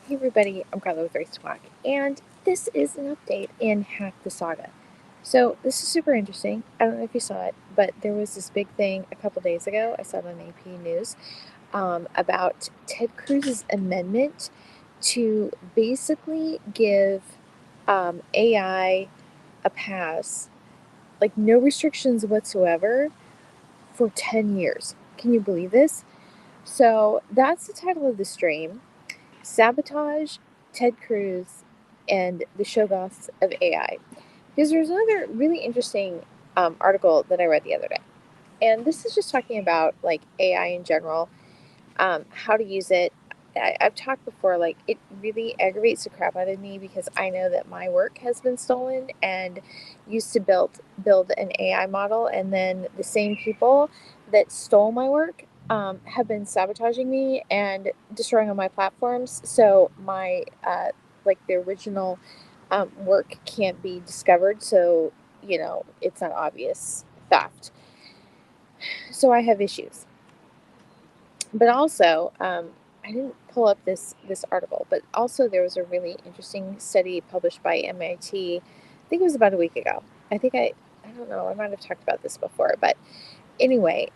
Hey everybody, I'm Carla with Race Talk, and this is an update in Hack the Saga. So this is super interesting. I don't know if you saw it, but there was this big thing a couple days ago. I saw it on AP News about Ted Cruz's amendment to basically give AI a pass, like no restrictions whatsoever, for 10 years. Can you believe this? So that's the title of the stream. Sabotage, Ted Cruz, and the Shoggoths of AI. Because there's another really interesting article that I read the other day. And this is just talking about like AI in general, how to use it. I've talked before, like it really aggravates the crap out of me because I know that my work has been stolen and used to build an AI model, and then the same people that stole my work have been sabotaging me and destroying all my platforms. So my like the original work can't be discovered. So it's not obvious theft. So I have issues. But also, I didn't pull up this article, but also there was a really interesting study published by MIT. I think it was about a week ago. I don't know. I might have talked about this before, but anyway,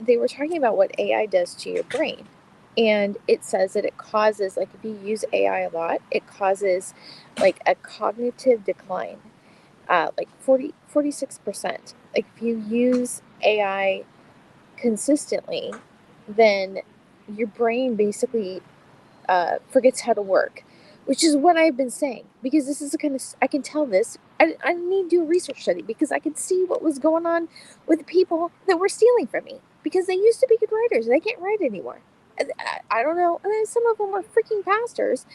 they were talking about what AI does to your brain, and it says that it causes, like, if you use AI a lot, it causes like a cognitive decline, like 46%. Like if you use AI consistently, then your brain basically forgets how to work, which is what I've been saying. Because this is the kind of, I can tell this. I need to do a research study because I could see what was going on with the people that were stealing from me because they used to be good writers. They can't write anymore. I don't know. And then some of them are freaking pastors,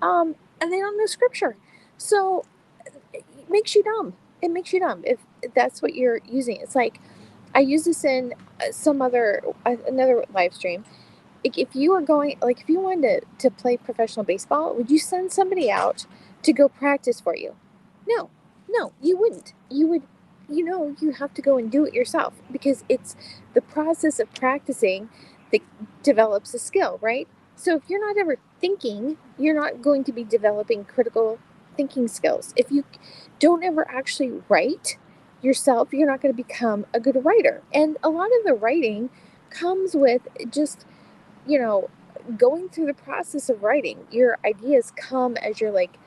and they don't know scripture. So it makes you dumb. It makes you dumb if that's what you're using. It's like I use this in some other another live stream. Like if you were going, like if you wanted to play professional baseball, would you send somebody out to go practice for you? No, no, you wouldn't. You would, you have to go and do it yourself because it's the process of practicing that develops a skill, right? So if you're not ever thinking, you're not going to be developing critical thinking skills. If you don't ever actually write yourself, you're not going to become a good writer. And a lot of the writing comes with just, you know, going through the process of writing. Your ideas come as you're like,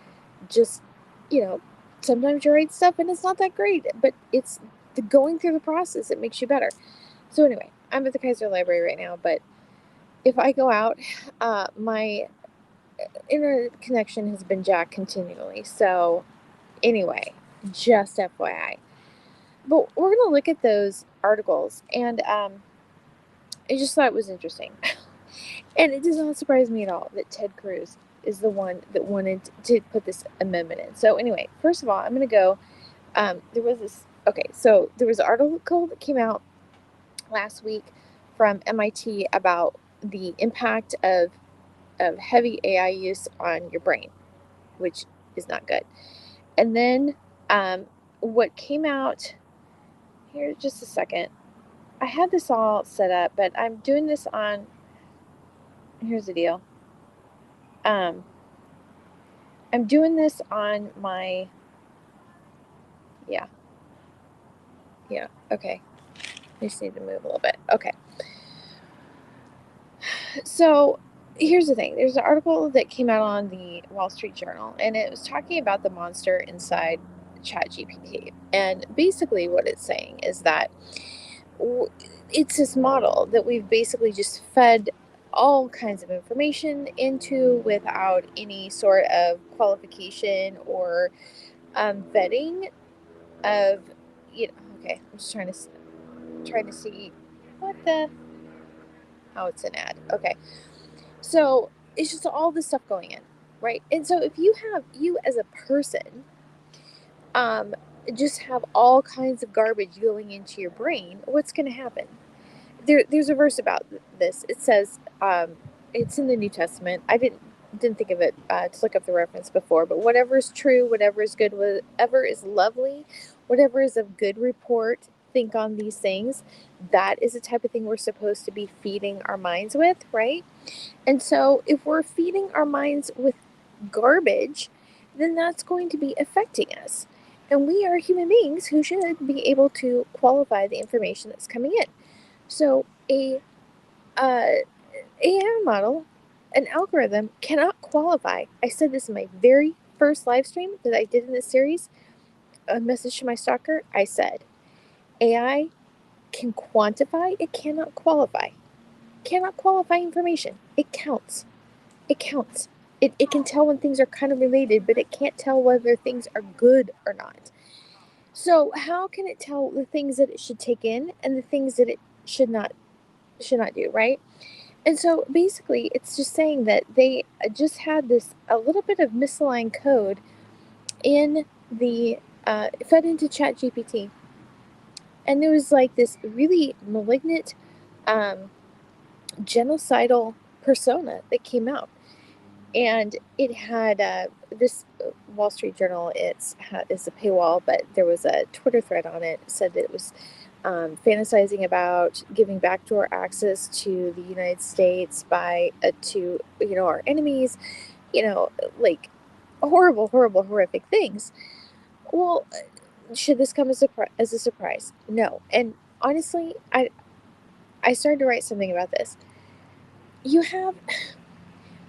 just, you know, sometimes you write stuff and it's not that great, but it's the going through the process that makes you better. So anyway, I'm at the Kaiser Library right now, but if I go out, my internet connection has been jacked continually. So anyway, just FYI. But we're going to look at those articles, and I just thought it was interesting. And it does not surprise me at all that Ted Cruz is the one that wanted to put this amendment in. So anyway, first of all, I'm going to go. There was this. Okay, so there was an article that came out last week from MIT about the impact of heavy AI use on your brain, which is not good. And then what came out here, just a second. I had this all set up, but I'm doing this on. Here's the deal. Um, I'm doing this on my. Yeah, yeah. Okay. I just need to move a little bit. Okay. So here's the thing. There's an article that came out on the Wall Street Journal, and it was talking about the monster inside ChatGPT. And basically, what it's saying is that it's this model that we've basically just fed all kinds of information into without any sort of qualification or vetting of, okay, I'm just trying to see what the, oh, it's an ad. Okay. So it's just all this stuff going in, right? And so if you as a person, um, just have all kinds of garbage going into your brain, what's going to happen? There's a verse about this. It says, it's in the New Testament. I didn't think of it to look up the reference before, but whatever is true, whatever is good, whatever is lovely, whatever is of good report, think on these things, that is the type of thing we're supposed to be feeding our minds with, right? And so if we're feeding our minds with garbage, then that's going to be affecting us. And we are human beings who should be able to qualify the information that's coming in. So a uh, AI model, an algorithm cannot qualify. I said this in my very first live stream that I did in this series, a message to my stalker. I said, AI can quantify, it cannot qualify. Cannot qualify information. It counts. It counts. It can tell when things are kind of related, but it can't tell whether things are good or not. So how can it tell the things that it should take in and the things that it should not do, right? And so basically it's just saying that they just had this a little bit of misaligned code in the fed into chat gpt, and there was like this really malignant um, genocidal persona that came out, and it had this Wall Street Journal. It's is a paywall, but there was a Twitter thread on it. Said that it was fantasizing about giving backdoor access to the United States by to our enemies. Like horrible, horrible, horrific things. Well, should this come as a surprise? No. And honestly, I started to write something about this. You have,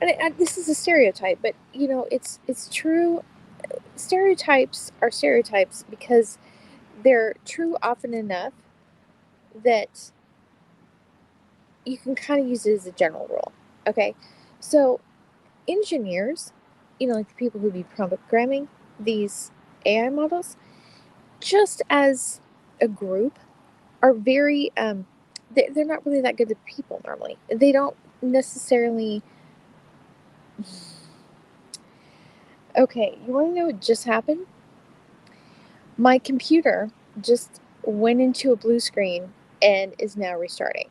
and this is a stereotype, but it's true. Stereotypes are stereotypes because they're true often enough that you can kind of use it as a general rule. Okay, so engineers, like the people who be programming these AI models, just as a group, are very they're not really that good to people normally. They don't necessarily. Okay, you want to know what just happened? My computer just went into a blue screen and is now restarting.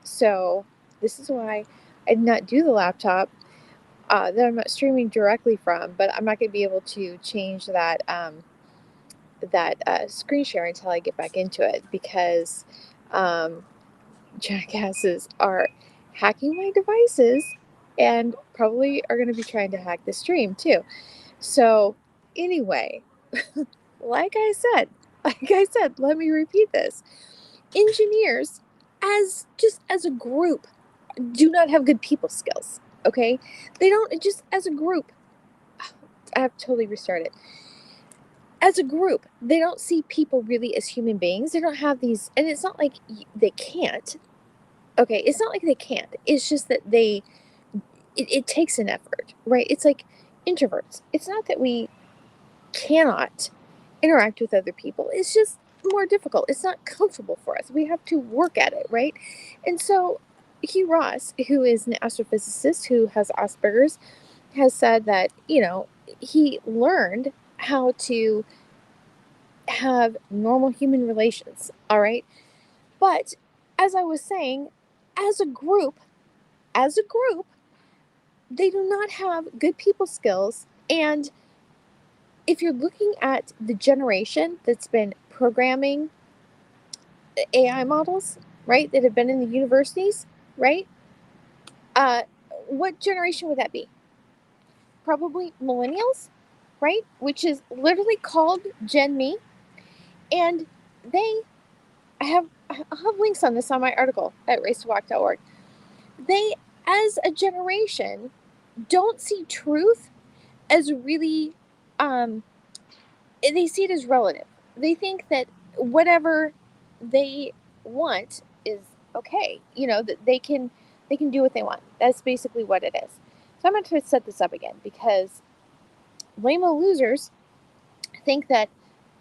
So this is why I did not do the laptop that I'm not streaming directly from, but I'm not going to be able to change that screen share until I get back into it, because um, jackasses are hacking my devices and probably are going to be trying to hack the stream too. So anyway, like I said, let me repeat this. Engineers, as a group, do not have good people skills. Okay, they don't, just as a group. I have totally restarted. As a group, they don't see people really as human beings. They don't have these, and it's not like they can't. Okay, it's not like they can't. It's just that it takes an effort, right? It's like introverts. It's not that we cannot interact with other people. It's just more difficult. It's not comfortable for us. We have to work at it, right? And so Hugh Ross, who is an astrophysicist who has Asperger's, has said that, he learned how to have normal human relations, all right? But as I was saying, as a group, as a group, they do not have good people skills. And if you're looking at the generation that's been programming AI models, right, that have been in the universities, right? Uh, what generation would that be? Probably millennials, right? Which is literally called Gen Me. And they I'll have links on this on my article at racetowalk.org. They, as a generation, don't see truth as really, um, they see it as relative. They think that whatever they want is okay. That they can do what they want. That's basically what it is. So I'm going to set this up again because lame-o losers think that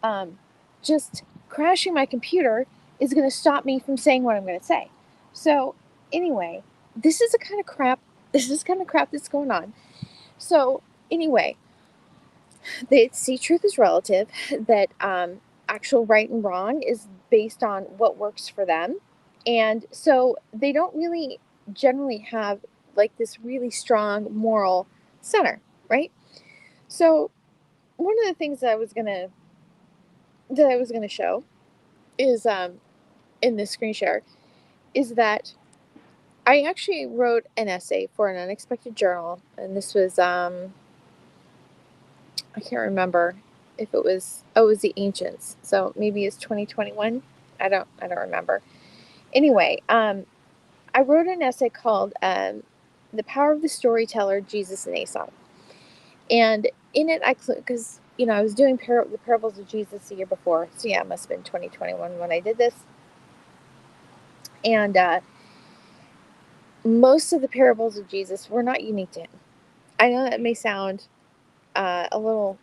um, just crashing my computer is going to stop me from saying what I'm going to say. So anyway, this is the kind of crap. This is kind of crap that's going on. So anyway, they see truth is relative. That actual right and wrong is based on what works for them, and so they don't really generally have like this really strong moral center, right? So one of the things that I was gonna show is in this screen share is that I actually wrote an essay for an unexpected journal, and this was I can't remember if it was, oh, it was the Ancients, so maybe it's 2021. I don't remember. Anyway, I wrote an essay called "The Power of the Storyteller: Jesus and Aesop," and in it, because I was doing the parables of Jesus the year before, so yeah, it must have been 2021 when I did this, and most of the parables of Jesus were not unique to him. I know that may sound a little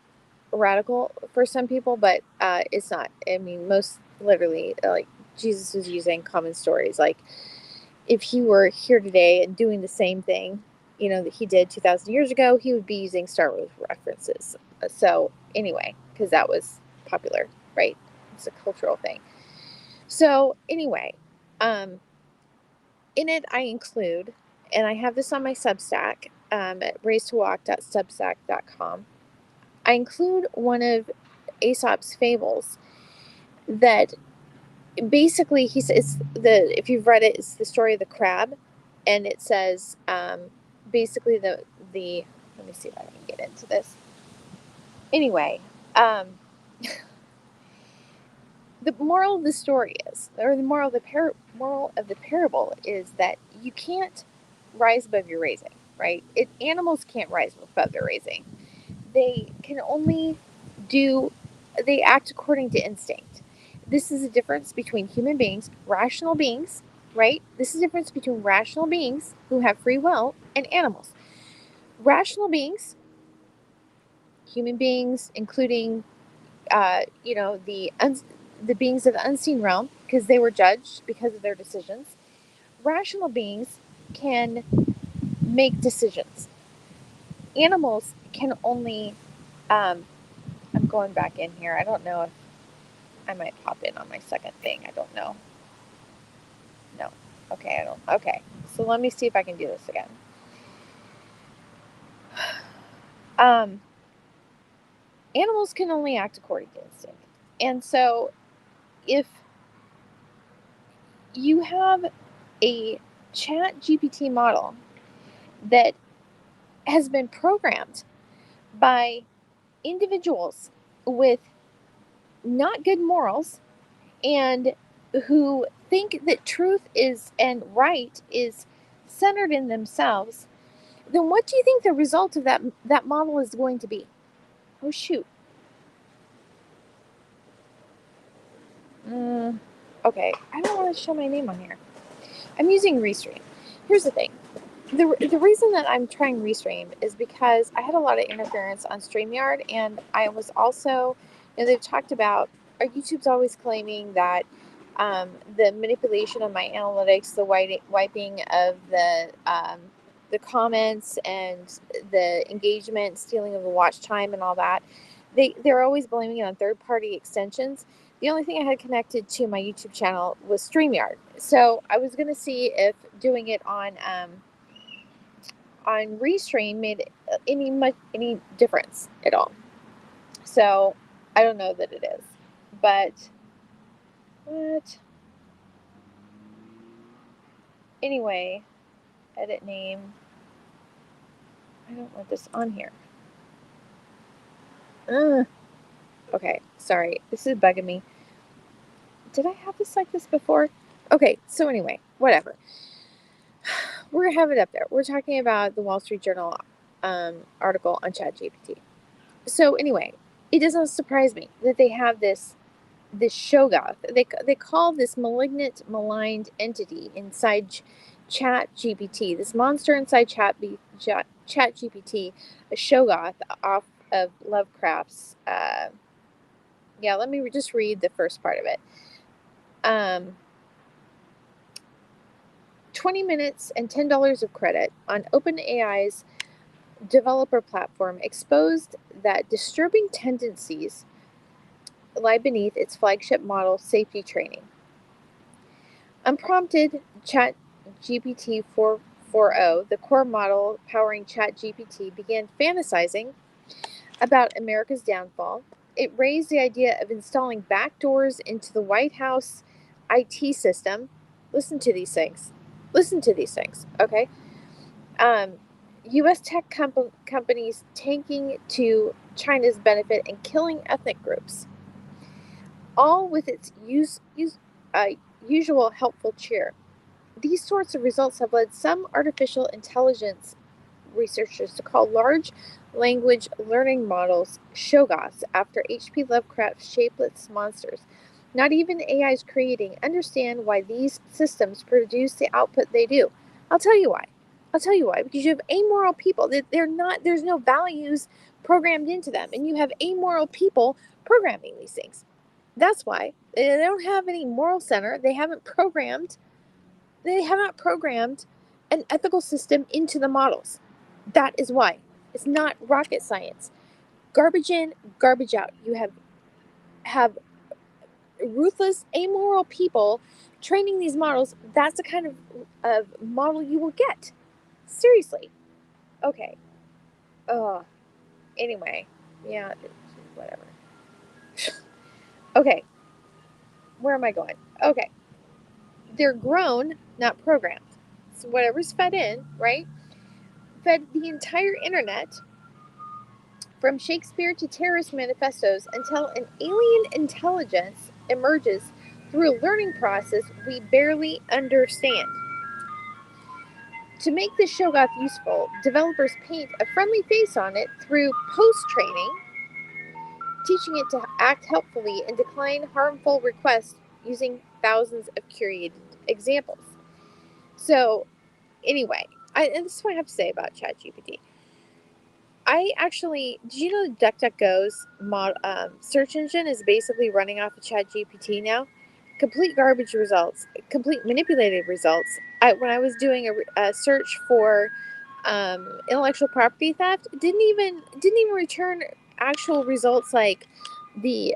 radical for some people, but it's not. I mean, most literally, like, Jesus was using common stories. Like, if he were here today and doing the same thing, that he did 2,000 years ago, he would be using Star Wars references. So anyway, because that was popular, right? It's a cultural thing. So anyway, um, in it I include, and I have this on my Substack at raisedtowalk.substack.com. I include one of Aesop's fables that basically he says, if you've read it, it's the story of the crab, and it says basically the let me see if I can get into this. Anyway, um, the moral of the story is, or the moral of the parable is that you can't rise above your raising, right? Animals can't rise above their raising. They can only do, they act according to instinct. This is a difference between human beings, rational beings, right? This is a difference between rational beings who have free will and animals. Rational beings, human beings, including, the beings of the unseen realm, because they were judged because of their decisions. Rational beings can make decisions. Animals can only, um, I'm going back in here. I don't know if I might pop in on my second thing. I don't know. No. Okay, I don't. Okay. So let me see if I can do this again. Um, Animals can only act according to instinct. And so if you have a chat GPT model that has been programmed by individuals with not good morals and who think that truth is and right is centered in themselves, then what do you think the result of that model is going to be? Oh shoot. Okay, I don't want to show my name on here. I'm using Restream. Here's the thing. The reason that I'm trying Restream is because I had a lot of interference on StreamYard, and I was also, they've talked about, YouTube's always claiming that the manipulation of my analytics, the wiping of the comments and the engagement, stealing of the watch time and all that, they're always blaming it on third-party extensions. The only thing I had connected to my YouTube channel was StreamYard. So I was going to see if doing it on Restream made any difference at all. So I don't know that it is. But what? Anyway, edit name. I don't want this on here. Okay, sorry. This is bugging me. Did I have this like this before? Okay, so anyway, whatever. We're going to have it up there. We're talking about the Wall Street Journal article on ChatGPT. So anyway, it doesn't surprise me that they have this Shoggoth. They call this maligned entity inside ChatGPT, this monster inside ChatGPT, a Shoggoth off of Lovecraft's. Let me just read the first part of it. 20 minutes and $10 of credit on OpenAI's developer platform exposed that disturbing tendencies lie beneath its flagship model safety training. Unprompted ChatGPT 4.0, the core model powering ChatGPT, began fantasizing about America's downfall, it raised the idea of installing backdoors into the White House IT system. Listen to these things. Listen to these things, okay? Um, U.S. tech companies tanking to China's benefit and killing ethnic groups, all with its uh, usual helpful cheer. These sorts of results have led some artificial intelligence researchers to call large language learning models Shoggoths after H.P. Lovecraft's shapeless monsters. Not even AI's creating understand why these systems produce the output they do. I'll tell you why. I'll tell you why. Because you have amoral people. They're not. There's no values programmed into them, and you have amoral people programming these things. That's why they don't have any moral center. They haven't programmed. They have not programmed an ethical system into the models. That is why. It's not rocket science. Garbage in, garbage out. You have ruthless, amoral people training these models. That's the kind of model you will get. Seriously. Okay. Anyway. Yeah, whatever. Okay. Where am I going? Okay. They're grown, not programmed. So whatever's fed in, right? Fed the entire internet from Shakespeare to terrorist manifestos until an alien intelligence emerges through a learning process we barely understand. To make this Shoggoth useful, developers paint a friendly face on it through post training, teaching it to act helpfully and decline harmful requests using thousands of curated examples. So, anyway, and this is what I have to say about ChatGPT. I actually, did you know that DuckDuckGo's search engine is basically running off of ChatGPT now? Complete garbage results, complete manipulated results. When I was doing a search for intellectual property theft, didn't even return actual results like the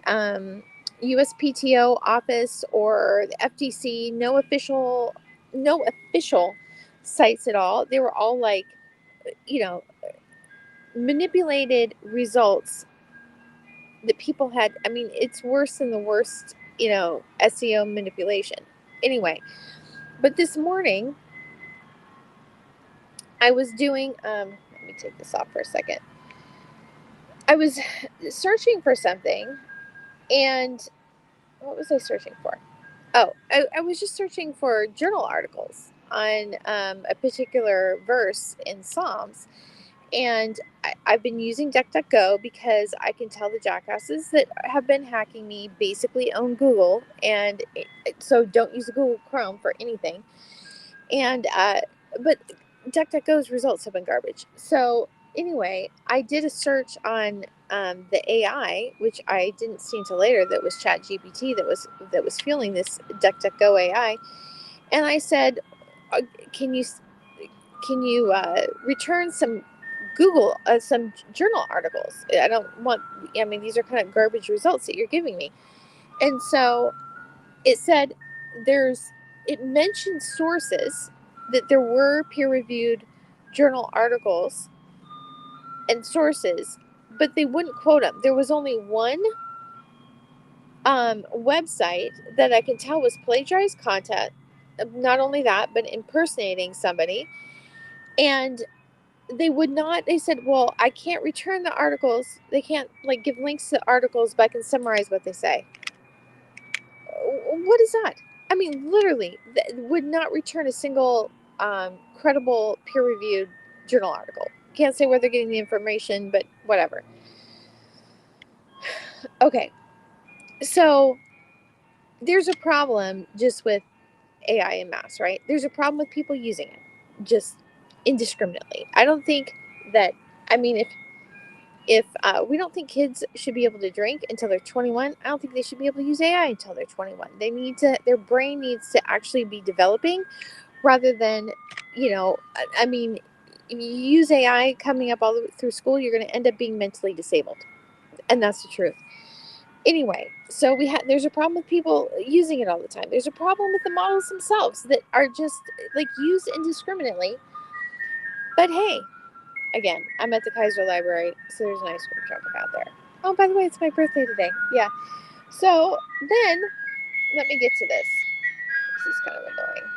USPTO office or the FTC. No official sites at all. They were all like, you know, manipulated results that people had. I mean, it's worse than the worst, SEO manipulation. Anyway, but this morning I was doing, let me take this off for a second. I was searching for something, and what was I searching for? Oh, I was just searching for journal articles on a particular verse in Psalms. And I've been using DuckDuckGo because I can tell the jackasses that have been hacking me basically own Google, and so don't use Google Chrome for anything. And but DuckDuckGo's results have been garbage. So anyway, I did a search on the AI, which I didn't see until later. That was ChatGPT that was fueling this DuckDuckGo AI, and I said, uh, "Can you return some journal articles? I don't want. I mean, these are kind of garbage results that you're giving me." And so it said there's. It mentioned sources that there were peer-reviewed journal articles and sources, but they wouldn't quote them. There was only one website that I can tell was plagiarized content. Not only that, but impersonating somebody. And they would not. They said, well, I can't return the articles. They can't like give links to the articles, but I can summarize what they say. What is that? I mean, literally would not return a single credible peer-reviewed journal article. Can't say where they're getting the information, but whatever. Okay, so there's a problem just with AI en masse, right? There's a problem with people using it just indiscriminately. I don't think that. I mean, if we don't think kids should be able to drink until they're 21, I don't think they should be able to use AI until they're 21. Their brain needs to actually be developing rather than, I mean, if you use AI coming up all through school, you're going to end up being mentally disabled. And that's the truth. Anyway, so there's a problem with people using it all the time. There's a problem with the models themselves that are just like used indiscriminately. But hey, again, I'm at the Kaiser Library, so there's an ice cream truck out there. Oh, by the way, it's my birthday today. Yeah. So then, let me get to this. This is kind of annoying.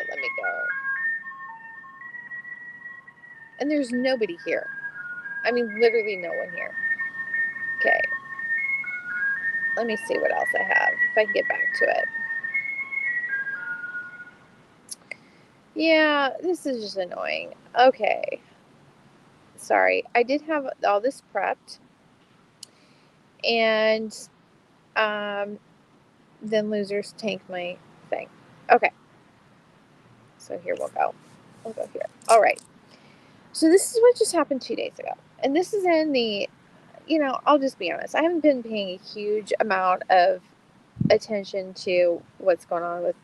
Let me go. And there's nobody here. I mean, literally no one here. Okay. Let me see what else I have. If I can get back to it. Yeah, this is just annoying. Okay. Sorry. I did have all this prepped. And um, then losers tank my thing. Okay. So here we'll go. We'll go here. All right. So this is what just happened 2 days ago. And this is in the, I'll just be honest. I haven't been paying a huge amount of attention to what's going on with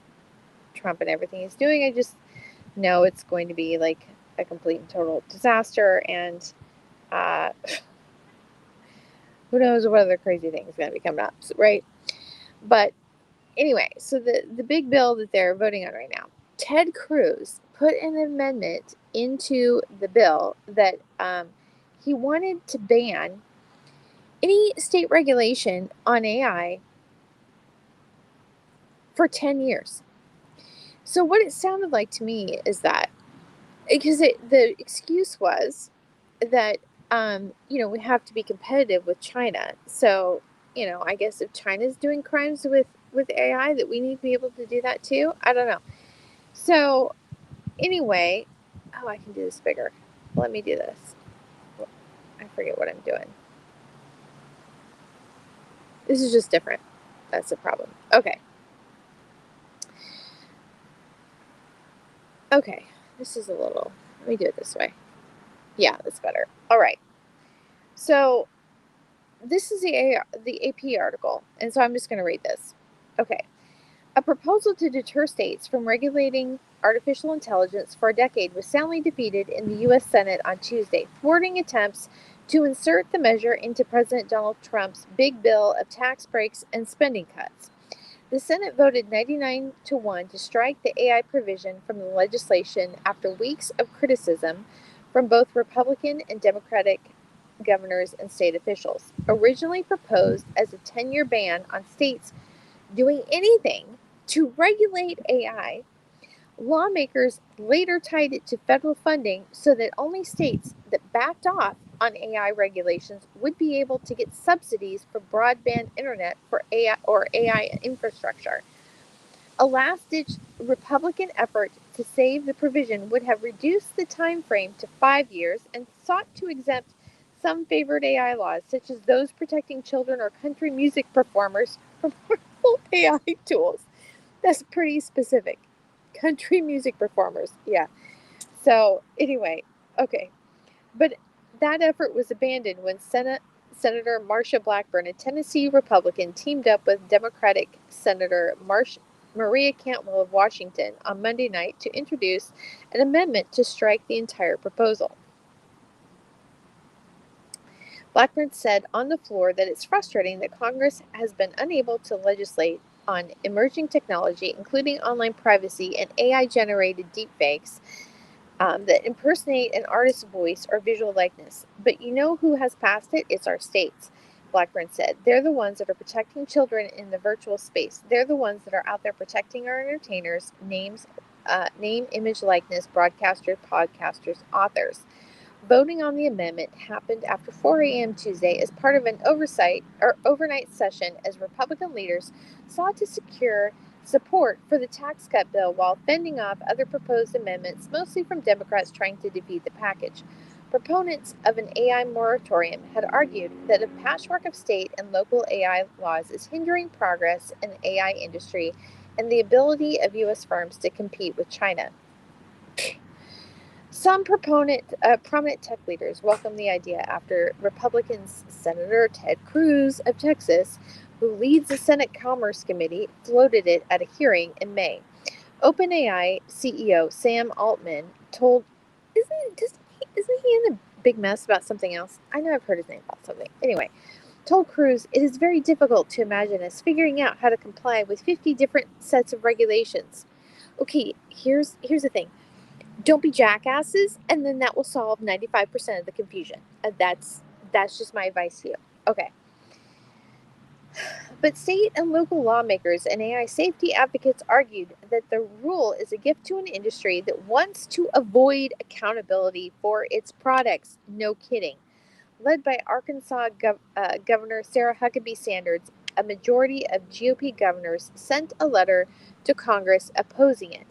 Trump and everything he's doing. I just know it's going to be like a complete and total disaster. And uh, who knows what other crazy things going to be coming up, right? But anyway, so the big bill that they're voting on right now, Ted Cruz put an amendment into the bill that he wanted to ban any state regulation on AI for 10 years. So what it sounded like to me is that because the excuse was that we have to be competitive with China. So I guess if China's doing crimes with AI, that we need to be able to do that too. I don't know. So anyway, oh, I can do this bigger. Let me do this. I forget what I'm doing. This is just different. That's the problem. Okay. Okay. This is a little. Let me do it this way. Yeah, that's better. All right. So this is the AP article, and so I'm just going to read this. Okay. A proposal to deter states from regulating artificial intelligence for a decade was soundly defeated in the U.S. Senate on Tuesday, thwarting attempts to insert the measure into President Donald Trump's big bill of tax breaks and spending cuts. The Senate voted 99 to 1 to strike the AI provision from the legislation after weeks of criticism from both Republican and Democratic governors and state officials. Originally proposed as a 10-year ban on states doing anything to regulate AI, lawmakers later tied it to federal funding so that only states that backed off on AI regulations would be able to get subsidies for broadband internet for AI infrastructure. A last-ditch Republican effort to save the provision would have reduced the time frame to 5 years and sought to exempt some favored AI laws, such as those protecting children or country music performers from harmful AI tools. That's pretty specific. Country music performers. Yeah. So, anyway, okay. But that effort was abandoned when Senator Marsha Blackburn, a Tennessee Republican, teamed up with Democratic Senator Maria Cantwell of Washington on Monday night to introduce an amendment to strike the entire proposal. Blackburn said on the floor that it's frustrating that Congress has been unable to legislate on emerging technology, including online privacy and AI generated deepfakes that impersonate an artist's voice or visual likeness. But you know who has passed it? It's our states. Blackburn said. They're the ones that are protecting children in the virtual space. They're the ones that are out there protecting our entertainers, name, image, likeness, broadcasters, podcasters, authors. Voting on the amendment happened after 4 a.m. Tuesday as part of an overnight session as Republican leaders sought to secure support for the tax cut bill while fending off other proposed amendments, mostly from Democrats trying to defeat the package. Proponents of an AI moratorium had argued that a patchwork of state and local AI laws is hindering progress in the AI industry and the ability of U.S. firms to compete with China. Some prominent tech leaders welcomed the idea after Republicans Senator Ted Cruz of Texas, who leads the Senate Commerce Committee, floated it at a hearing in May. OpenAI CEO Sam Altman told, isn't he in a big mess about something else? I know I've heard his name about something. Anyway, told Cruz it is very difficult to imagine us figuring out how to comply with 50 different sets of regulations. Okay, here's the thing. Don't be jackasses, and then that will solve 95% of the confusion. That's That's just my advice to you. Okay. But state and local lawmakers and AI safety advocates argued that the rule is a gift to an industry that wants to avoid accountability for its products. No kidding. Led by Arkansas Governor Sarah Huckabee Sanders, a majority of GOP governors sent a letter to Congress opposing it.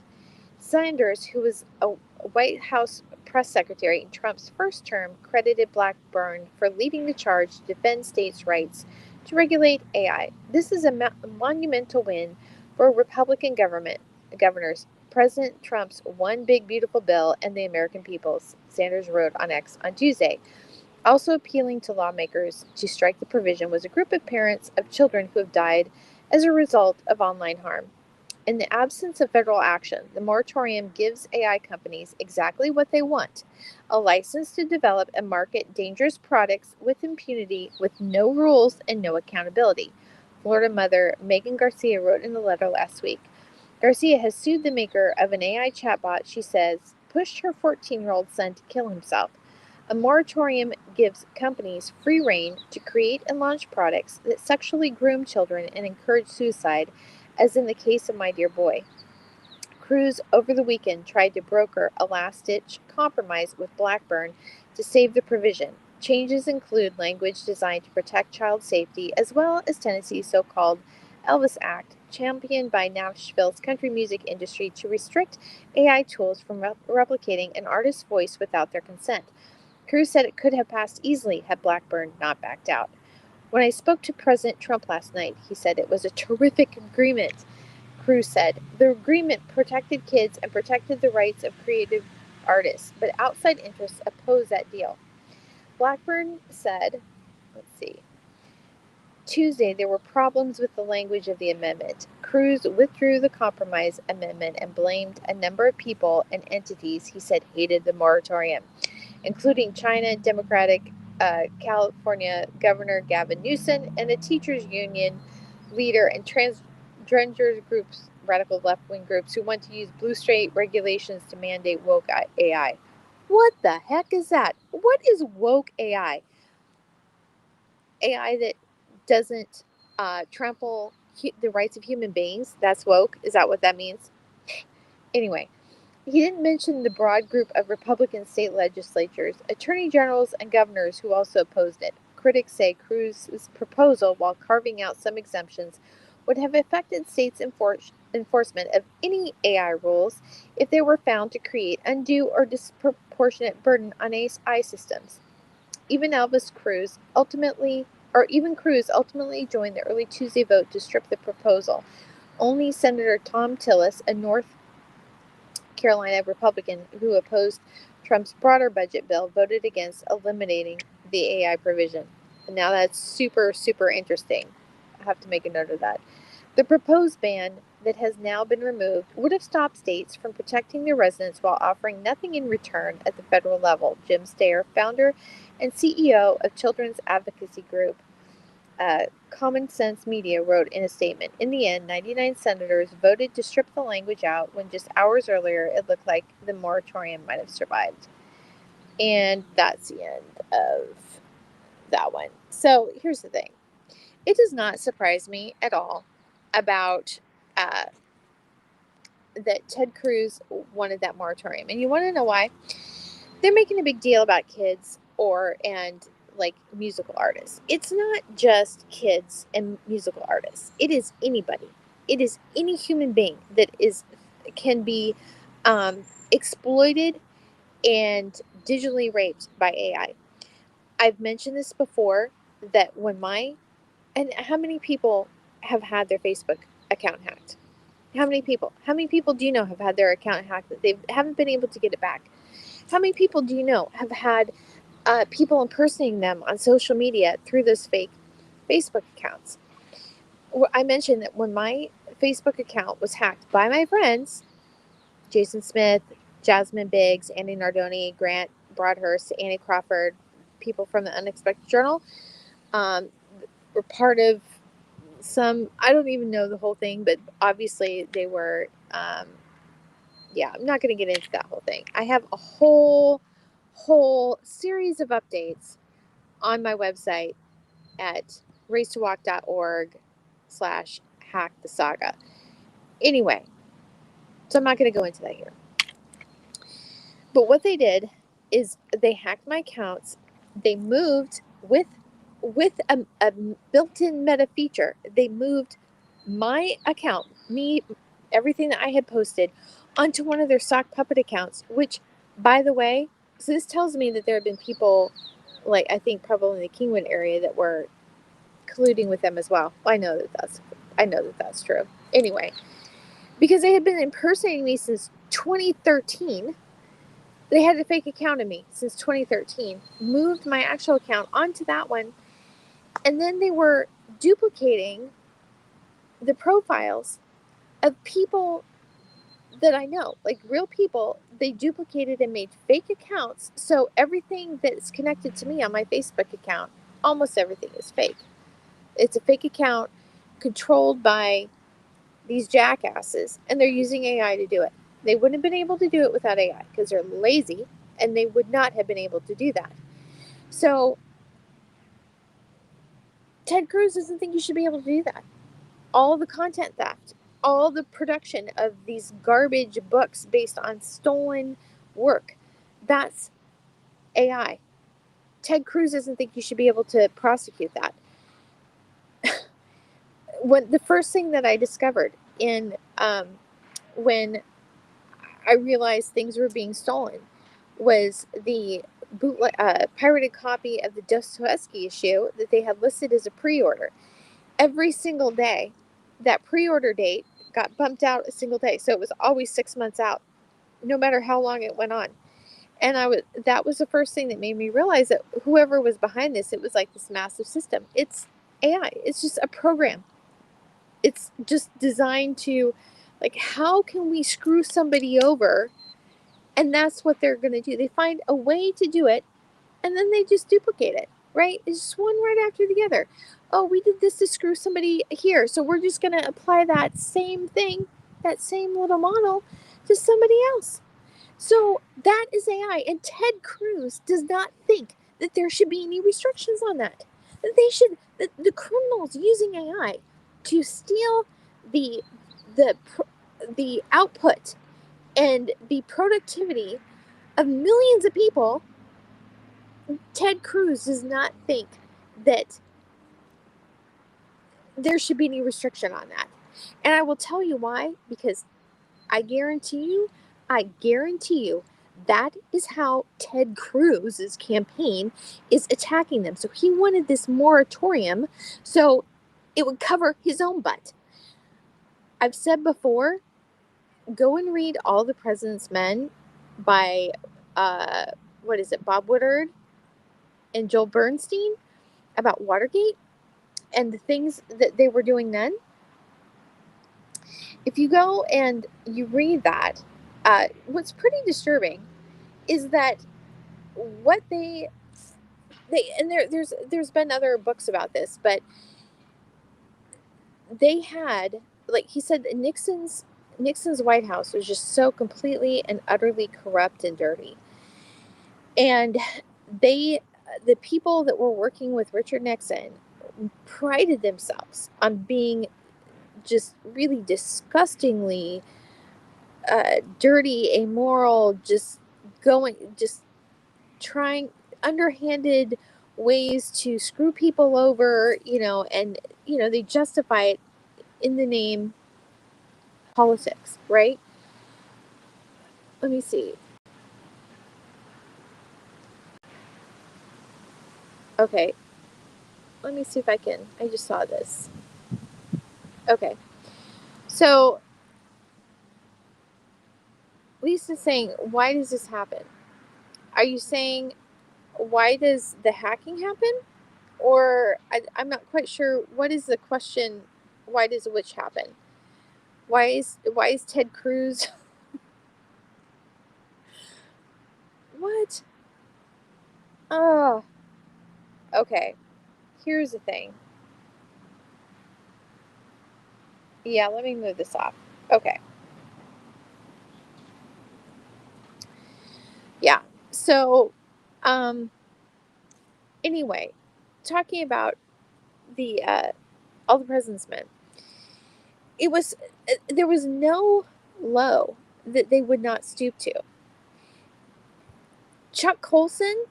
Sanders, who was a White House press secretary in Trump's first term, credited Blackburn for leading the charge to defend states' rights to regulate AI. This is a monumental win for Republican governors. President Trump's one big beautiful bill and the American people, Sanders wrote on X on Tuesday. Also appealing to lawmakers to strike the provision was a group of parents of children who have died as a result of online harm. In the absence of federal action, the moratorium gives AI companies exactly what they want: a license to develop and market dangerous products with impunity, with no rules and no accountability. Florida mother Megan Garcia wrote in a letter last week. Garcia has sued the maker of an AI chatbot she says pushed her 14-year-old son to kill himself. A moratorium gives companies free rein to create and launch products that sexually groom children and encourage suicide, as in the case of My Dear Boy. Cruz over the weekend tried to broker a last ditch compromise with Blackburn to save the provision. Changes include language designed to protect child safety, as well as Tennessee's so called Elvis Act, championed by Nashville's country music industry to restrict AI tools from replicating an artist's voice without their consent. Cruz said it could have passed easily had Blackburn not backed out. When I spoke to President Trump last night, he said it was a terrific agreement. Cruz said the agreement protected kids and protected the rights of creative artists, but outside interests opposed that deal. Blackburn said, let's see, Tuesday there were problems with the language of the amendment. Cruz withdrew the compromise amendment and blamed a number of people and entities he said hated the moratorium, including China Democratic California Governor Gavin Newsom and a teachers union leader and transgender groups, radical left-wing groups who want to use blue state regulations to mandate woke AI. What the heck is that? What is woke AI? AI that doesn't trample the rights of human beings? That's woke? Is that what that means? Anyway, he didn't mention the broad group of Republican state legislatures, attorney generals, and governors who also opposed it. Critics say Cruz's proposal, while carving out some exemptions, would have affected states' enforcement of any AI rules if they were found to create undue or disproportionate burden on AI systems. Even Elvis Cruz ultimately, even Cruz ultimately joined the early Tuesday vote to strip the proposal. Only Senator Thom Tillis, a North Carolina Republican who opposed Trump's broader budget bill, voted against eliminating the AI provision. And now that's super, super interesting. I have to make a note of that. The proposed ban that has now been removed would have stopped states from protecting their residents while offering nothing in return at the federal level. Jim Steyer, founder and CEO of children's advocacy group Common Sense Media, wrote in a statement. In the end, 99 senators voted to strip the language out when just hours earlier it looked like the moratorium might have survived. And that's the end of that one. So here's the thing: it does not surprise me at all about uh, that Ted Cruz wanted that moratorium. And you want to know why? They're making a big deal about kids and like musical artists. It's not just kids and musical artists. It is anybody. It is any human being that can be exploited and digitally raped by AI. I've mentioned this before that and how many people have had their Facebook account hacked? How many people? How many people do you know have had their account hacked that they haven't been able to get it back? How many people do you know have had people impersonating them on social media through those fake Facebook accounts? I mentioned that when my Facebook account was hacked by my friends, Jason Smith, Jasmine Biggs, Andy Nardoni, Grant Broadhurst, Annie Crawford, people from the Unexpected Journal, um, were part of I don't even know the whole thing, but obviously they were, yeah, I'm not going to get into that whole thing. I have a whole series of updates on my website at racetowalk.org/hackthesaga. Anyway, so I'm not going to go into that here. But what they did is they hacked my accounts. They moved with a built-in meta feature. They moved my account, me, everything that I had posted, onto one of their sock puppet accounts. Which, by the way, so this tells me that there have been people, like I think probably in the Kingwood area, that were colluding with them as well. I know that that's true. Anyway, because they had been impersonating me since 2013. They had a fake account of me since 2013, moved my actual account onto that one, and then they were duplicating the profiles of people that I know, like real people. They duplicated and made fake accounts. So everything that's connected to me on my Facebook account, almost everything is fake. It's a fake account controlled by these jackasses, and they're using AI to do it. They wouldn't have been able to do it without AI because they're lazy, and they would not have been able to do that. So Ted Cruz doesn't think you should be able to do that. All the content theft, all the production of these garbage books based on stolen work, that's AI. Ted Cruz doesn't think you should be able to prosecute that. When the first thing that I discovered in when I realized things were being stolen was the pirated copy of the Dostoevsky issue that they had listed as a pre-order. Every single day, that pre-order date got bumped out a single day, so it was always 6 months out, no matter how long it went on. And that was the first thing that made me realize that whoever was behind this, it was like this massive system. It's AI. It's just a program. It's just designed to, like, how can we screw somebody over? And that's what they're going to do. They find a way to do it, and then they just duplicate it, right? It's just one right after the other. Oh, we did this to screw somebody here, so we're just going to apply that same thing, that same little model, to somebody else. So that is AI, and Ted Cruz does not think that there should be any restrictions on that. That they should, the criminals using AI to steal the the the output and the productivity of millions of people. Ted Cruz does not think that there should be any restriction on that. And I will tell you why, because I guarantee you, that is how Ted Cruz's campaign is attacking them. So he wanted this moratorium so it would cover his own butt. I've said before, go and read All the President's Men by, Bob Woodward and Joel Bernstein about Watergate and the things that they were doing then. If you go and you read that, what's pretty disturbing is that what they and there's been other books about this, but they had, like he said, Nixon's White House was just so completely and utterly corrupt and dirty, and the people that were working with Richard Nixon prided themselves on being just really disgustingly dirty, amoral, just trying underhanded ways to screw people over, and they justify it in the name politics, right? Let me see. Okay, let me see if I just saw this. Okay, so Lisa's saying, why does this happen? Are you saying, why does the hacking happen? Or I'm not quite sure. What is the question? Why does which happen? Why is Ted Cruz? What? Oh, okay. Here's the thing. Yeah, let me move this off. Okay. Yeah. So, anyway, talking about the All the President's Men. It was there was no low that they would not stoop to. Chuck Colson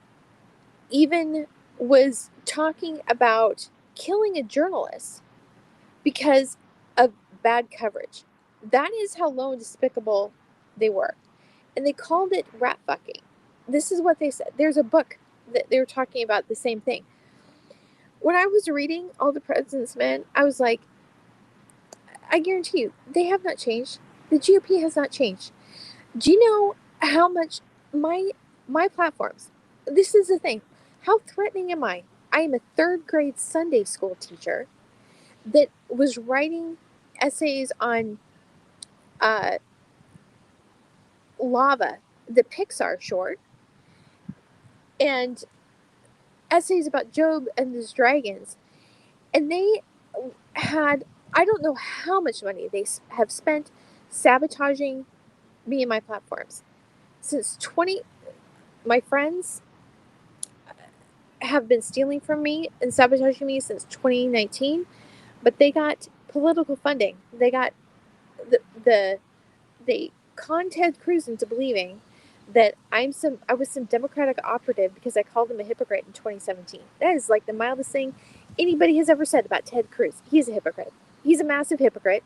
even was talking about killing a journalist because of bad coverage. That is how low and despicable they were. And they called it rat fucking. This is what they said. There's a book that they were talking about the same thing. When I was reading All the President's Men, I was like, I guarantee you, they have not changed. The GOP has not changed. Do you know how much my platforms, this is the thing, how threatening am I? I am a third grade Sunday school teacher that was writing essays on Lava, the Pixar short, and essays about Job and his dragons. And they had, I don't know how much money they have spent sabotaging me and my platforms. My friends have been stealing from me and sabotaging me since 2019, but they got political funding. They got they conned Ted Cruz into believing that I was some Democratic operative because I called him a hypocrite in 2017. That is like the mildest thing anybody has ever said about Ted Cruz. He's a hypocrite. He's a massive hypocrite.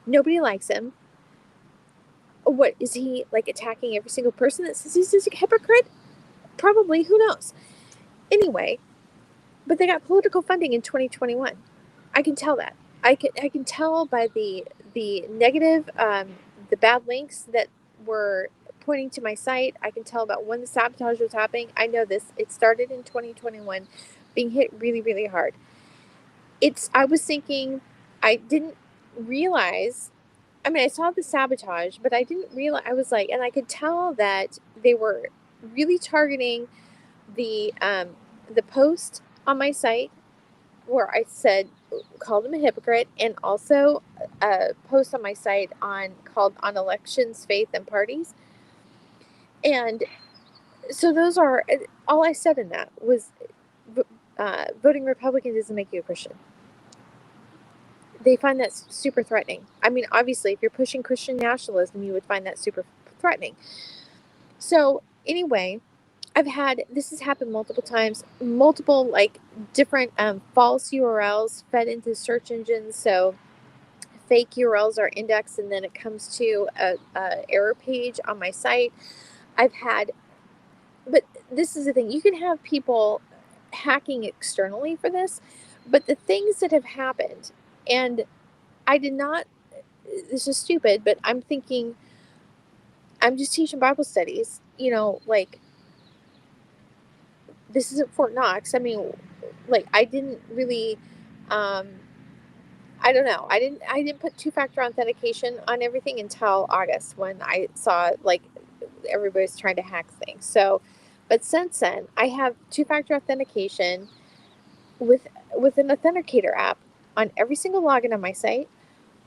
Nobody likes him. What is he like, attacking every single person that says he's a hypocrite? Probably. Who knows? Anyway, but they got political funding in 2021. I can tell that. I can tell by the negative, the bad links that were pointing to my site. I can tell about when the sabotage was happening. I know this. It started in 2021, being hit really, really hard. I was thinking, I didn't realize. I mean, I saw the sabotage, but I didn't realize. I was like, and I could tell that they were really targeting the post on my site where I said, called him a hypocrite, and also a post on my site called on elections, faith, and parties. And so those are all I said in that was voting Republican doesn't make you a Christian. They find that super threatening. I mean, obviously, if you're pushing Christian nationalism, you would find that super threatening. So anyway, this has happened multiple times, multiple like different false URLs fed into search engines. So fake URLs are indexed and then it comes to a error page on my site. But this is the thing, you can have people hacking externally for this, but the things that have happened, and this is stupid, but I'm thinking, I'm just teaching Bible studies, like, this isn't Fort Knox. I mean, like, I didn't really, I don't know. I didn't put two-factor authentication on everything until August when I saw like everybody's trying to hack things. So, but since then, I have two-factor authentication with an authenticator app on every single login on my site,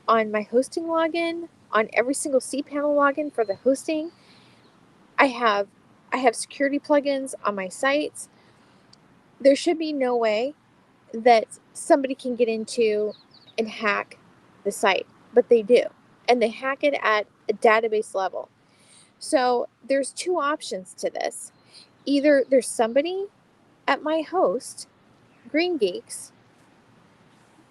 on my hosting login, on every single cPanel login for the hosting. I have security plugins on my sites. There should be no way that somebody can get into and hack the site, but they do. And they hack it at a database level. So there's two options to this. Either there's somebody at my host, Green Geeks,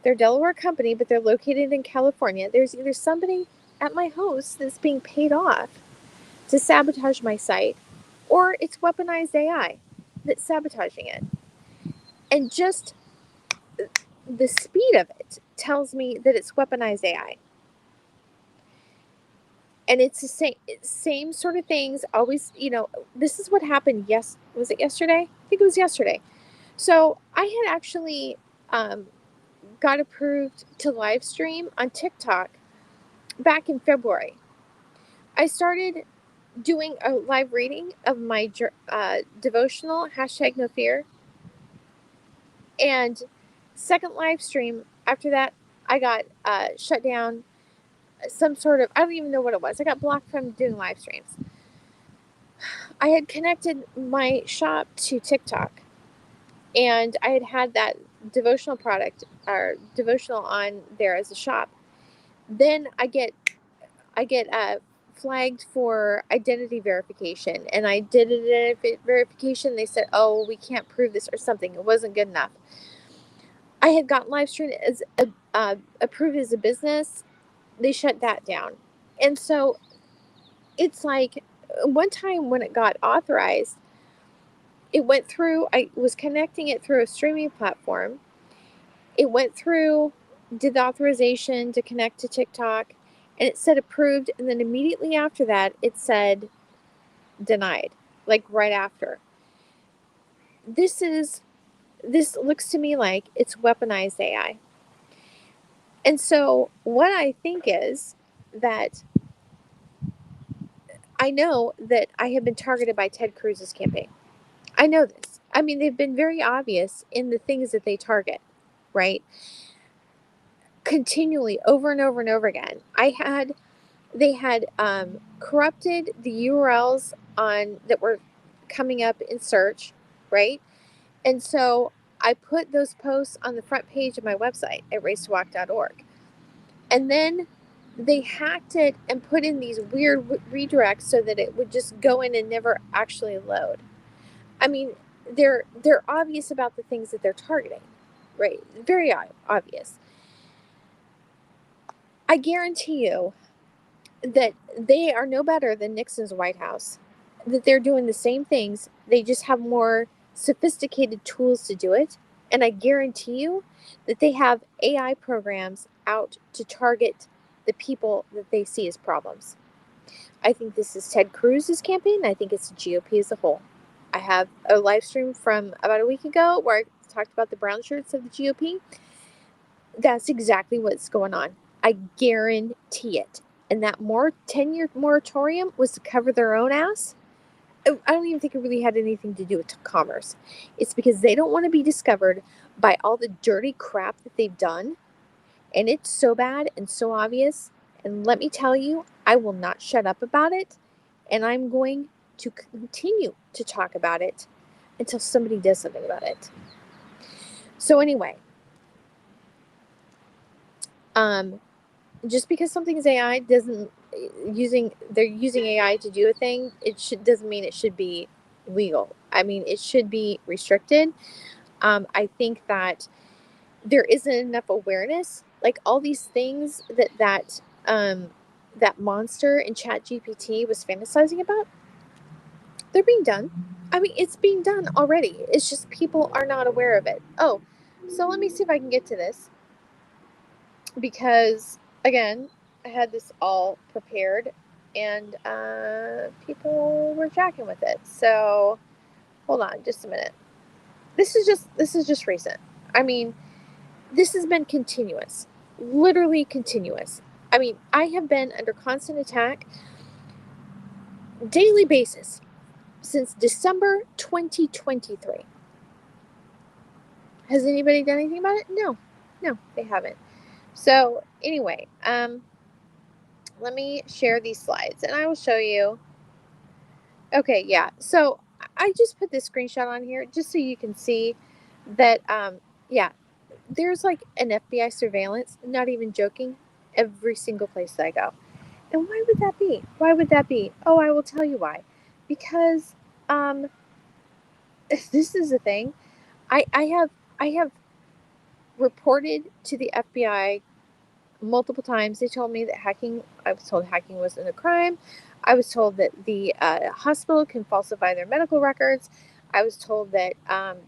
they're a Delaware company, but they're located in California. There's either somebody at my host that's being paid off to sabotage my site, or it's weaponized AI that's sabotaging it. And just the speed of it tells me that it's weaponized AI. And it's the same sort of things. Always, this is what happened. Was it yesterday? I think it was yesterday. So I had actually got approved to live stream on TikTok back in February. I started doing a live reading of my devotional, #NoFear. And second live stream after that, I got shut down. Some sort of, I don't even know what it was. I got blocked from doing live streams. I had connected my shop to TikTok. and I had that devotional product or devotional on there as a shop. Then I get flagged for identity verification, and I did identity verification. They said, "Oh, we can't prove this," or something. It wasn't good enough. I had gotten Livestream as approved as a business. They shut that down, and so it's like one time when it got authorized, it went through. I was connecting it through a streaming platform. It went through, did the authorization to connect to TikTok, and it said approved, and then immediately after that, it said denied, like right after. This is this looks to me like it's weaponized AI. And so what I think is that I know that I have been targeted by Ted Cruz's campaign. I know this. I mean, they've been very obvious in the things that they target, right? Continually, over and over and over again. They had corrupted the URLs on that were coming up in search, right? And so I put those posts on the front page of my website at racetowalk.org. And then they hacked it and put in these weird redirects so that it would just go in and never actually load. I mean, they're obvious about the things that they're targeting, right? Very obvious. I guarantee you that they are no better than Nixon's White House. That they're doing the same things. They just have more sophisticated tools to do it. And I guarantee you that they have AI programs out to target the people that they see as problems. I think this is Ted Cruz's campaign. I think it's the GOP as a whole. I have a live stream from about a week ago where I talked about the brown shirts of the GOP. That's exactly what's going on. I guarantee it. And that 10-year moratorium was to cover their own ass. I don't even think it really had anything to do with commerce. It's because they don't want to be discovered by all the dirty crap that they've done. And it's so bad and so obvious. And let me tell you, I will not shut up about it. And I'm going to continue to talk about it until somebody does something about it. So anyway, just because something is AI doesn't they're using AI to do a thing, doesn't mean it should be legal. I mean, it should be restricted. I think that there isn't enough awareness, like all these things that monster in Chat GPT was fantasizing about. They're being done. I mean, it's being done already. It's just people are not aware of it. Oh, so let me see if I can get to this because again, I had this all prepared and people were jacking with it. So hold on just a minute. This is just recent. I mean, this has been continuous, literally continuous. I mean, I have been under constant attack daily basis since December 2023. Has anybody done anything about it? No, they haven't. So anyway, let me share these slides and I will show you. Okay, yeah. So I just put this screenshot on here just so you can see that, yeah, there's like an FBI surveillance, not even joking, every single place that I go. And why would that be? Why would that be? Oh, I will tell you why. Because this is the thing. I have reported to the FBI multiple times. They told me that I was told hacking wasn't a crime. I was told that the hospital can falsify their medical records. I was told that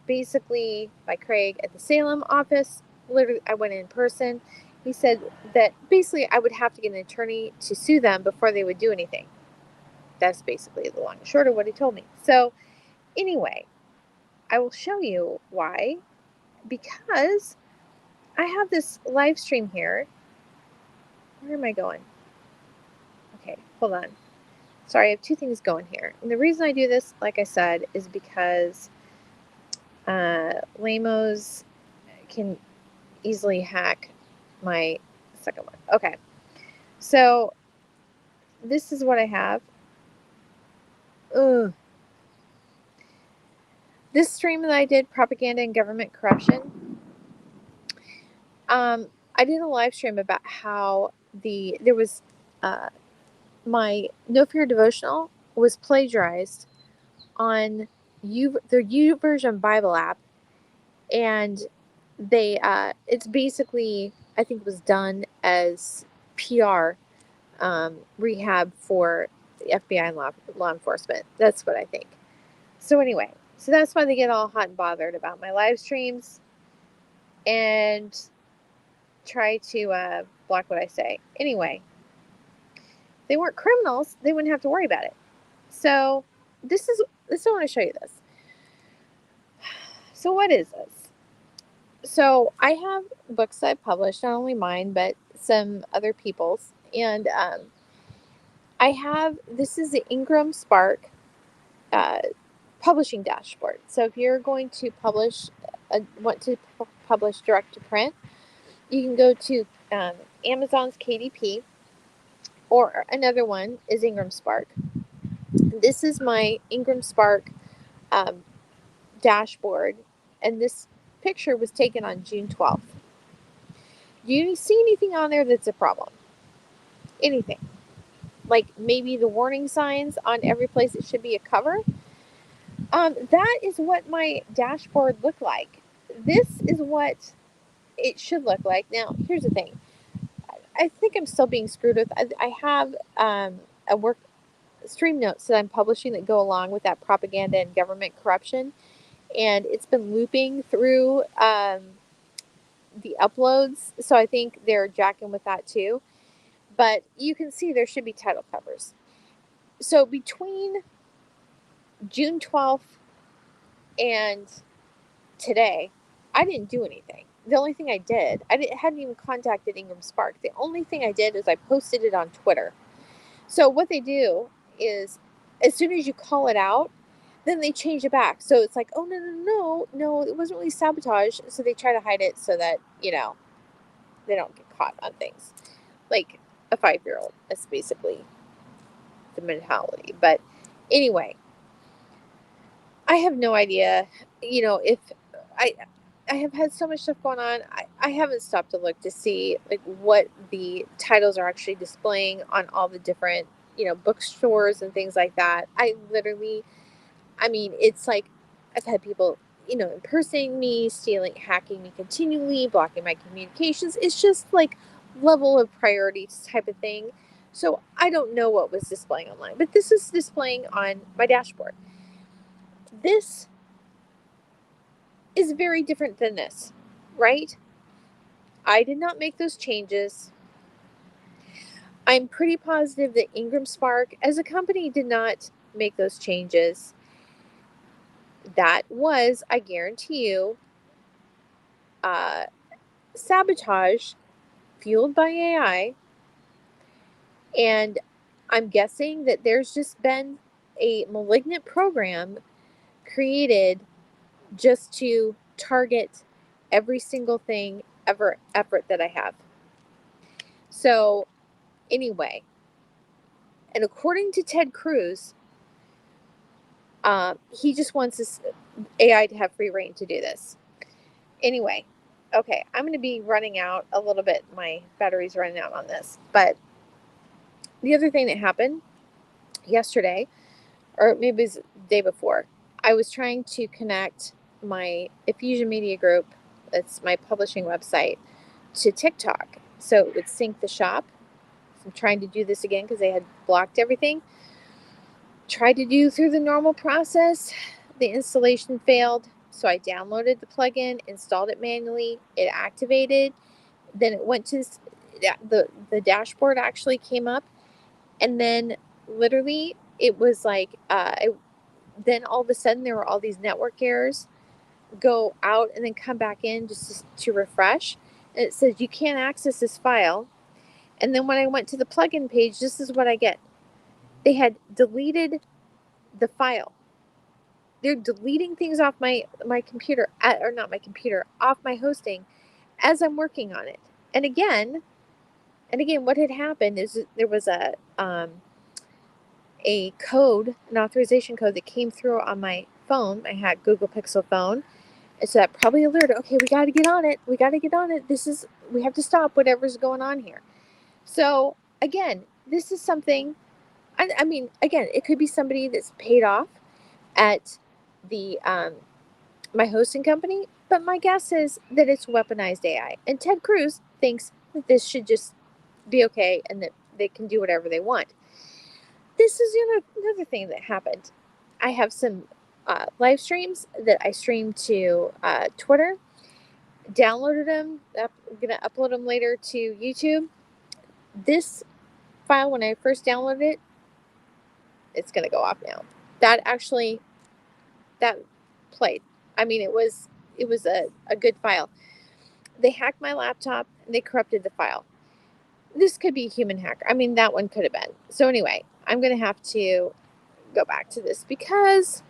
basically by Craig at the Salem office, literally, I went in person. He said that basically I would have to get an attorney to sue them before they would do anything. That's basically the long and short of what he told me. So, anyway, I will show you why. Because I have this live stream here. Where am I going? Okay, hold on. Sorry, I have two things going here. And the reason I do this, like I said, is because Lamos can easily hack my second one. Okay, so this is what I have. Ugh. This stream that I did, propaganda and government corruption, I did a live stream about how there was my No Fear devotional was plagiarized on the YouVersion Bible app, and it's basically, I think, was done as PR rehab for the FBI and law enforcement. That's what I think. So anyway, so that's why they get all hot and bothered about my live streams and try to block what I say. Anyway, if they weren't criminals, they wouldn't have to worry about it. So this is I want to show you this. So what is this? So I have books I've published, not only mine but some other people's, and I have this is the Ingram Spark uh, publishing dashboard. So if you're going to want to publish direct to print, you can go to Amazon's KDP, or another one is Ingram Spark. This is my Ingram Spark um, dashboard, and this picture was taken on June 12th. Do you see anything on there that's a problem? Anything? Like maybe the warning signs on every place it should be a cover? That is what my dashboard looked like. This is what it should look like. Now, here's the thing. I think I'm still being screwed with. I have a work stream notes that I'm publishing that go along with that propaganda and government corruption, and it's been looping through the uploads. So I think they're jacking with that too. But you can see there should be title covers. So between June 12th and today, I didn't do anything. The only thing I did, hadn't even contacted Ingram Spark. The only thing I did is I posted it on Twitter. So what they do is, as soon as you call it out, then they change it back. So it's like, oh, no, it wasn't really sabotage. So they try to hide it so that, they don't get caught on things. Like a 5-year-old. That's basically the mentality. But anyway, I have no idea, if I I have had so much stuff going on. I haven't stopped to look to see like what the titles are actually displaying on all the different, bookstores and things like that. It's like I've had people, impersonating me, hacking me continually, blocking my communications. It's just like level of priority type of thing. So I don't know what was displaying online, but this is displaying on my dashboard. This is very different than this, right? I did not make those changes. I'm pretty positive that Ingram Spark as a company did not make those changes. That was, I guarantee you, uh, sabotage fueled by AI. And I'm guessing that there's just been a malignant program created just to target every single thing effort that I have. So anyway, and according to Ted Cruz, he just wants this AI to have free reign to do this. Anyway, okay, I'm going to be running out a little bit. My battery's running out on this. But the other thing that happened yesterday, or maybe it was the day before, I was trying to connect my Effusion Media Group, that's my publishing website, to TikTok. So it would sync the shop. So I'm trying to do this again because they had blocked everything. Tried to do through the normal process. The installation failed. So I downloaded the plugin, installed it manually. It activated. Then it went to the dashboard actually came up. And then literally it was like, then all of a sudden there were all these network errors go out and then come back in just to refresh. And it says you can't access this file. And then when I went to the plugin page, this is what I get. They had deleted the file. They're deleting things off my computer, or not my computer, off my hosting as I'm working on it. And again, what had happened is there was a code, an authorization code that came through on my phone, my hacked Google Pixel phone. And so that probably alerted, okay, we got to get on it. We got to get on it. We have to stop whatever's going on here. So again, this is something, I mean, again, it could be somebody that's paid off at the my hosting company, but my guess is that it's weaponized AI. And Ted Cruz thinks that this should just be okay and that they can do whatever they want. This is another thing that happened. I have some live streams that I streamed to Twitter, downloaded them. I'm going to upload them later to YouTube. This file, when I first downloaded it, it's going to go off now. That played. I mean, it was a good file. They hacked my laptop and they corrupted the file. This could be a human hacker. I mean, that one could have been. So anyway, I'm going to have to go back to this because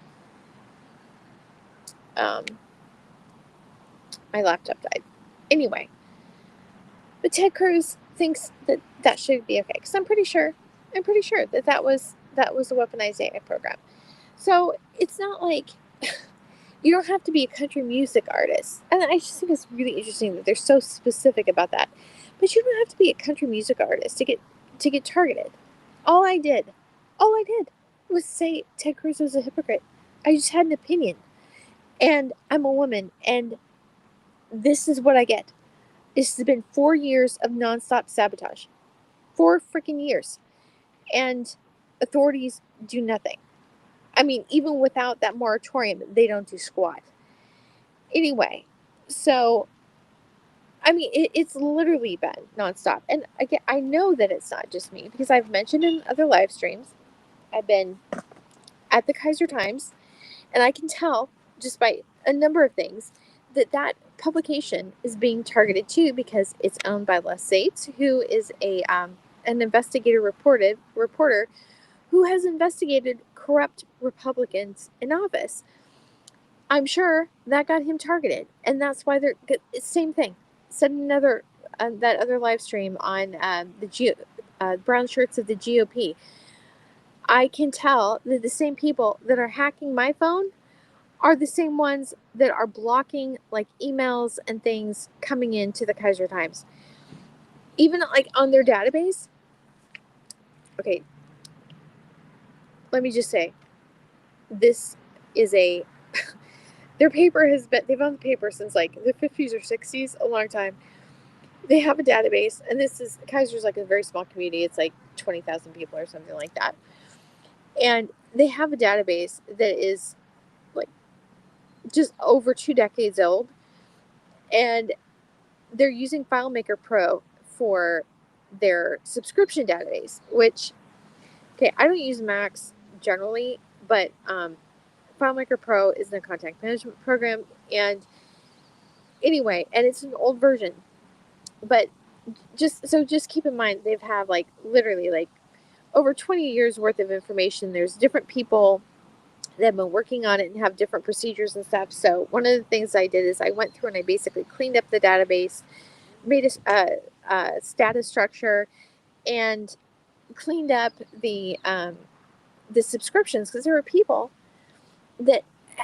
my laptop died. Anyway, but Ted Cruz thinks that should be okay because I'm pretty sure that was a weaponized AI program. So it's not like you don't have to be a country music artist. And I just think it's really interesting that they're so specific about that. But you don't have to be a country music artist to get targeted. All I did was say Ted Cruz was a hypocrite. I just had an opinion. And I'm a woman, and this is what I get. This has been 4 years of nonstop sabotage. 4 freaking years. And authorities do nothing. I mean, even without that moratorium, they don't do squat. Anyway, so, I mean, it's literally been nonstop. And I know that it's not just me because I've mentioned in other live streams, I've been at the Kaiser Times, and I can tell just by a number of things that publication is being targeted too because it's owned by Les Sates, who is an investigative reporter who has investigated corrupt Republicans in office. I'm sure that got him targeted, and that's why they're same thing. Said another that other live stream on the brown shirts of the GOP. I can tell that the same people that are hacking my phone are the same ones that are blocking like emails and things coming into the Kaiser Times. Even like on their database. Okay. Let me just say, this is their paper they've owned the paper since like the 50s or 60s, a long time. They have a database, and Kaiser's like a very small community. It's like 20,000 people or something like that. And they have a database that is like just over 2 decades old. And they're using FileMaker Pro for their subscription database, which, okay, I don't use Macs generally, but FileMaker Pro is a contact management program. And anyway, and it's an old version. But just keep in mind, they've had like literally like over 20 years worth of information. There's different people that have been working on it and have different procedures and stuff. So one of the things I did is I went through and I basically cleaned up the database, made a status structure, and cleaned up the subscriptions because there were people that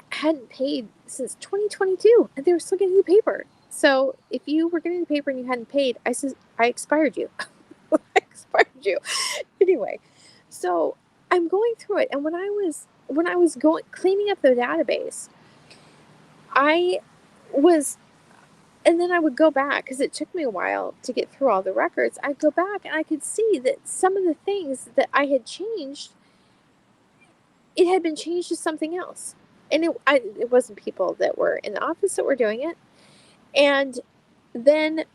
hadn't paid since 2022 and they were still getting the paper. So if you were getting the paper and you hadn't paid, I expired you. I expired you. Anyway, so I'm going through it, and when I was cleaning up the database, and then I would go back because it took me a while to get through all the records. I'd go back and I could see that some of the things that I had changed, it had been changed to something else. And it wasn't people that were in the office that were doing it. And then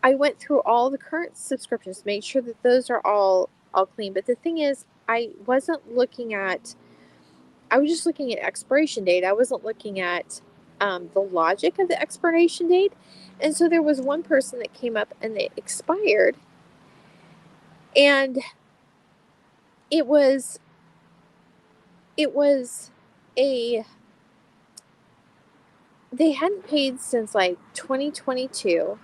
I went through all the current subscriptions, made sure that those are all clean. But the thing is, I was just looking at expiration date. I wasn't looking at the logic of the expiration date. And so there was one person that came up and they expired. And it was they hadn't paid since like 2022,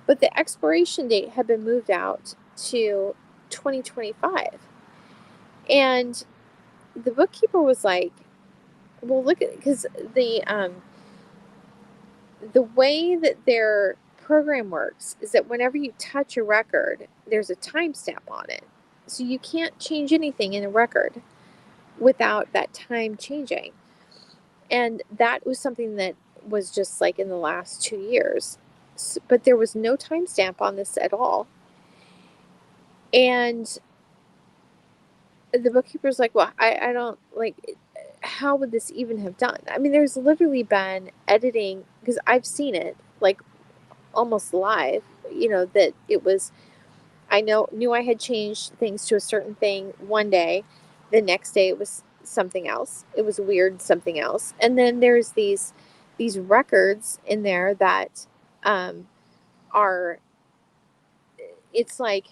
but the expiration date had been moved out to 2025. And the bookkeeper was like, Well, look at because the way that their program works is that whenever you touch a record, there's a timestamp on it. So you can't change anything in a record without that time changing. And that was something that was just like in the last 2 years. But there was no timestamp on this at all. And the bookkeeper's like, well, I don't like, how would this even have done? I mean, there's literally been editing because I've seen it like almost live, that it was, knew I had changed things to a certain thing one day. The next day it was something else. It was weird something else. And then there's these records in there that um are, it's like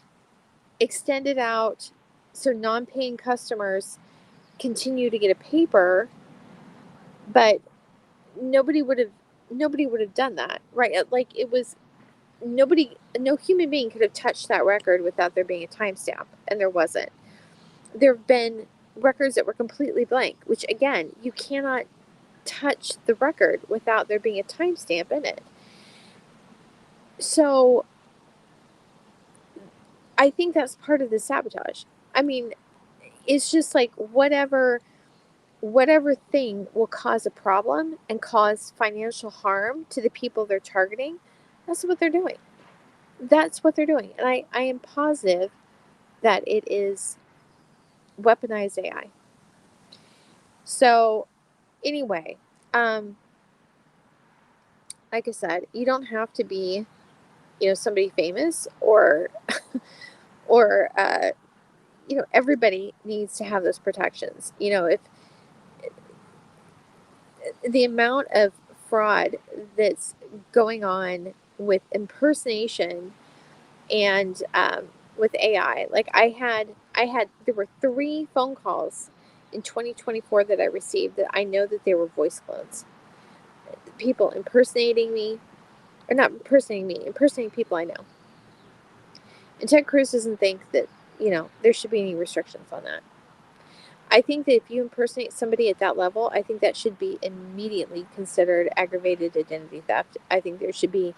extended out so non-paying customers continue to get a paper, but nobody would have nobody would have done that, right? Like it was no human being could have touched that record without there being a timestamp, and there wasn't. There have been records that were completely blank, which again, you cannot touch the record without there being a timestamp in it. So I think that's part of the sabotage. I mean, it's just like whatever thing will cause a problem and cause financial harm to the people they're targeting, that's what they're doing. That's what they're doing. And I am positive that it is weaponized AI. So anyway, um, like I said, you don't have to be, somebody famous or everybody needs to have those protections. If the amount of fraud that's going on with impersonation and with AI, like there were 3 phone calls in 2024 that I received that I know that they were voice clones. People impersonating me, or not impersonating me, impersonating people I know. And Ted Cruz doesn't think that, there should be any restrictions on that. I think that if you impersonate somebody at that level, I think that should be immediately considered aggravated identity theft. I think there should be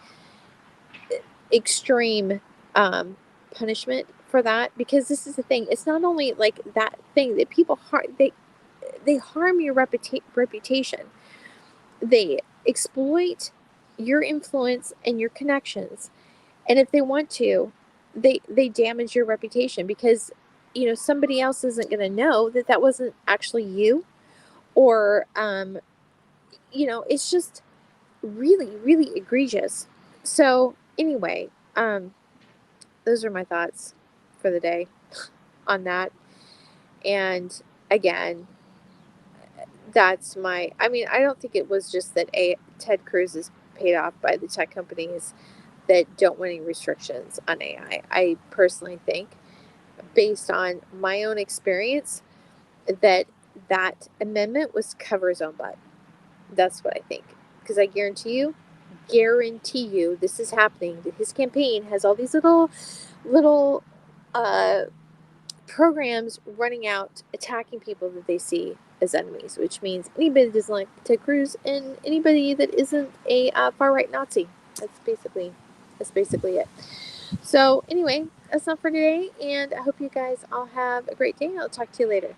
extreme punishment for that, because this is the thing. It's not only like that thing that people they harm your reputation. They exploit your influence and your connections, and if they want to, they damage your reputation, because somebody else isn't going to know that that wasn't actually you, or it's just really, really egregious. So anyway, those are my thoughts for the day on that. And again, I mean, I don't think it was just that Ted Cruz is paid off by the tech companies that don't want any restrictions on AI. I personally think, based on my own experience, that that amendment was to cover his own butt. That's what I think. Because I guarantee you, this is happening. His campaign has all these little uh, programs running out attacking people that they see as enemies, which means anybody that doesn't like Ted Cruz and anybody that isn't a far right Nazi. That's basically it. So anyway, that's all for today, and I hope you guys all have a great day. I'll talk to you later.